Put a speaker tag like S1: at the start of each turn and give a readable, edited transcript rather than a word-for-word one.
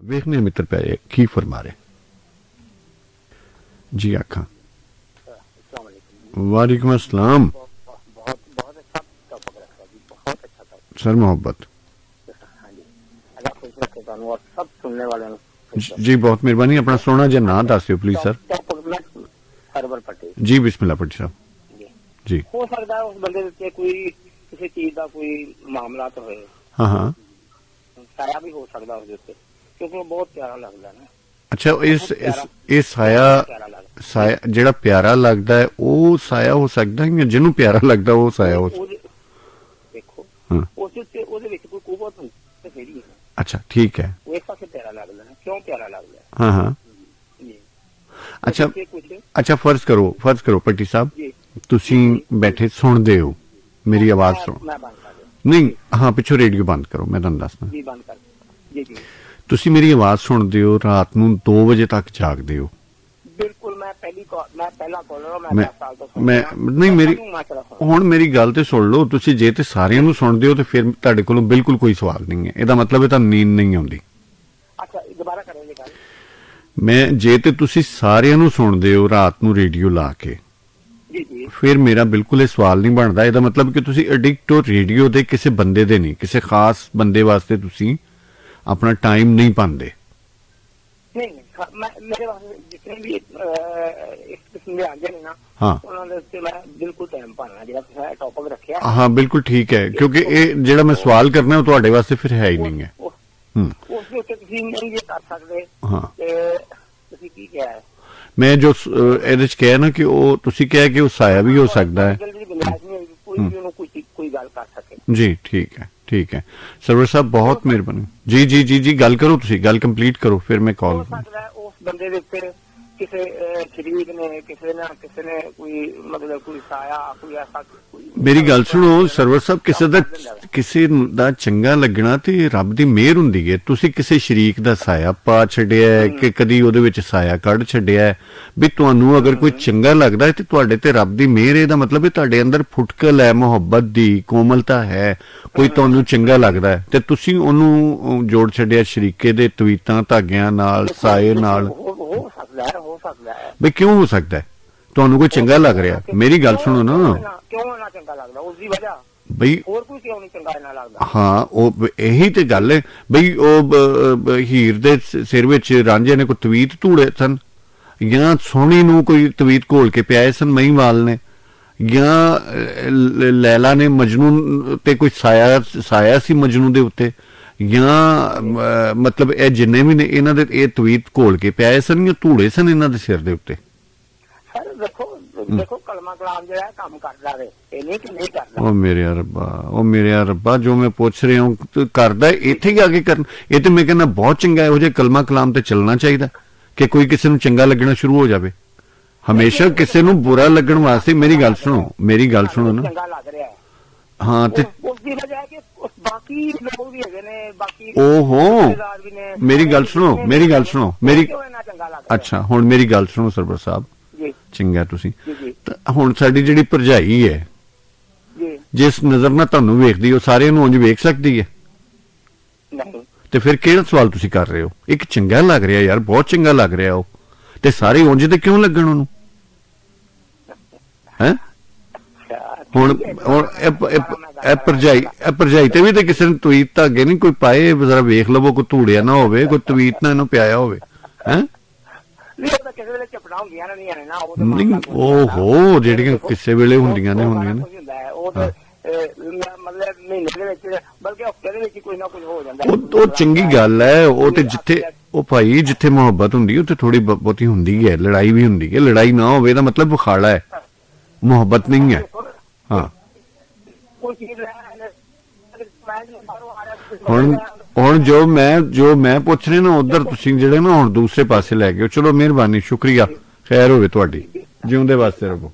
S1: वेखने मित्र पे की फरमा रहे जी। आखा वालेकुम अस्सलाम।
S2: बहुत बहुत अच्छा टॉपिक रखा जी, बहुत अच्छा टॉपिक
S1: सर मोहब्बत
S2: और सब सुनने वाले
S1: जी बहुत मेहरबानी। अपना सोना जे ना दसियो प्लीज सर।
S2: सरवर पटेल
S1: जी बिस्मिल्लाह पटेल साहब जी।
S2: हो सकता है उस बंदे के कोई किसी चीज का कोई मामला तो है।
S1: हाँ हाँ
S2: साया भी हो सकता उसके उत्ते क्योंकि वो बहुत प्यारा लगता है ना।
S1: अच्छा इस साया साया जेड़ा प्यारा लगता है वो साया हो सकता है या जिन्हों प्यारा लगता है वो साया हो।
S2: देखो उस उत्ते ਉਹਦੇ ਵਿੱਚ ਕੋਈ ਕੁਵਤ ਤੇ ਫੇਰੀ ਹੈ। अच्छा
S1: ठीक है।
S2: वो एक पासे प्यारा लगता है क्यों प्यारा लगता है।
S1: हाँ हाँ अच्छा अच्छा फर्ज करो पट्टी साहब तुसी बैठे सुनते हो मेरी आवाज सुनो नहीं। हाँ पिछो रेडियो बंद करो मैं तुहानू दसदा तुसी मेरी आवाज सुनते हो रात नूं 2 बजे तक जागदे हो।
S2: बिल्कुल मैं पहला कॉलर
S1: मैं 10 साल तो मैं नहीं मेरी हुण मेरी गल ते सुन लो। तुसी जे ते सारियां नूं सुनदे हो ते फिर तुहाडे कोलों बिल्कुल कोई सवाल नहीं है। इहदा मतलब है तुहानूं नींद नहीं आउंदी।
S2: अच्छा दोबारा करेंगे गल।
S1: मैं जे ते तुसी सारियां नूं सुनदे हो रात नूं रेडियो ला के फिर मेरा बिल्कुल ये सवाल नहीं बनता। ਇਹਦਾ मतलब कि तुसी एडिक्ट हो रेडियो दे किसी बंदे दे नहीं किसी खास बंदे वास्ते तुसी अपना टाइम नहीं पांदे।
S2: नहीं मेरे वास्ते जितने भी इस किस्म के आंदे ने ना
S1: हाँ
S2: उन्होंने से मैं बिल्कुल टाइम पाना जेड़ा तुसा टॉपिक रखया।
S1: हाँ बिल्कुल ठीक है क्योंकि ये जेड़ा मैं सवाल करना है वो ਤੁਹਾਡੇ वास्ते फिर है ही नहीं है। ਉਸ ਦੇ ਉੱਤੇ ਤੁਸੀਂ ਨਹੀਂ ਇਹ ਕਰ ਸਕਦੇ। ਹਾਂ ਤੇ ਤੁਸੀਂ ਕੀ ਕਿਹਾ ਹੈ मैं जो ਇਹਦੇ ਚ ਕਿਹਾ ਨਾ ਕਿ ਉਹ ਤੁਸੀਂ ਕਿਹਾ ਕਿ ਉਹ ਸਾਇਆ ਵੀ ਹੋ ਸਕਦਾ है।
S2: कोई गल कर सके
S1: जी ठीक है सरवर साहब बहुत मेहरबानी जी जी जी जी गल करो तुसी गल कंप्लीट करो फिर मैं कॉल
S2: उस बंदे दे उत्ते किसे शरीक ने किसे ने कोई मतलब कोई साया कोई ऐसा
S1: मेरी गल सुनो सरवर साहब किसे दा चंगा लगना ते रब दी मेहर हुंदी है। तुसी किसे शरीक दा साया पा छड्डिया है कि कदी ओदे विच साया कढ छड्डिया है भी तुहानू अगर कोई चंगा लगदा है ते तुहाडे ते रब दी मेहर है। दा मतलब है तुहाडे अंदर फुटकल है मोहब्बत दी कोमलता है कोई तुहानू चंगा लगदा है ते तुसी ओनू जोड़ छड्डिया शरीके दे तवीतां धागियां नाल साए नाल। भाई क्यों हो सकता है तुहानू कोई चंगा लग रहा मेरी गल सुनो ना
S2: क्यों ना चंगा लगदा उसदी वजह
S1: भाई
S2: और कोई क्यों नहीं चंगा ना लगदा।
S1: हाँ यही ते गल है भाई हीर दे सिर विच रांझे ने कोई तवीत धूड़े सन या सोहनी नू कोई तवीत घोल के पियाए सन महीवाल ने या लैला ने मजनू ते कोई साया सी मजनू दे उत्ते या मतलब ए जिन्ने भी ने इन्हां दे ए तवीत घोल के पियाए सन या धूड़े सन इन्हां दे सिर दे उत्ते।
S2: सर देखो कलमा कलाम जेड़ा काम करदा वे ए नहीं कि नहीं करदा।
S1: ओ मेरे रब्बा जो मैं पूछ रहा हूं करदा इत्थे ही आके करन ए ते मैं कहना बहुत चंगा है। जे कलमा कलाम ते चलना चाहिए कि कोई किसी नूं चंगा लगना शुरू हो जाए। हमेशा किसी नूं बुरा लगन वास्ते मेरी गल सुनो ना
S2: चंगा लग रहा है।
S1: हाँ ते
S2: उसदी वजह है कि बाकी लोग भी है ने बाकी
S1: ओहो मेरी गल सुनो मेरी अच्छा हुण मेरी गल सुनो सरवर साहब चंगा तुसी हुण साडी जिहड़ी भरजाई है जिस नजर नाल तुहानू वेखदी हो सारे नूं उंज वेख सकदी है ते फिर किहड़ा सवाल तुसी कर रहे हो। एक चंगा लग रहा यार बहुत चंगा लग रहा हो ते सारे उंज ते क्यों लगण ओनू हैं। हुण भरजाई ते भी ते किसी ने तवीत धागे नहीं कोई पाए जरा वेख लवो कोई धूड़िया ना होवे कोई तवीत ना इन्हू पियाया होवे हैं। ओहो जेहड़ियां किसे वेले हुंदियां ने चंगी गल है वो ते जिथे ओ भाई जिथे मुहब्बत हुंदी उत्थे थोड़ी बहुती हुंदी है लड़ाई भी हुंदी है। लड़ाई ना होवे दा मतलब बखाड़ा है मुहब्बत नहीं है। हाँ हुण जो मैं पूछ रही ना उधर तुसीं जिहड़े ना हुण दूसरे पासे लै गए। चलो मेहरबानी शुक्रिया खैर होवे तुहाडी जिउंदे वास्ते रहो।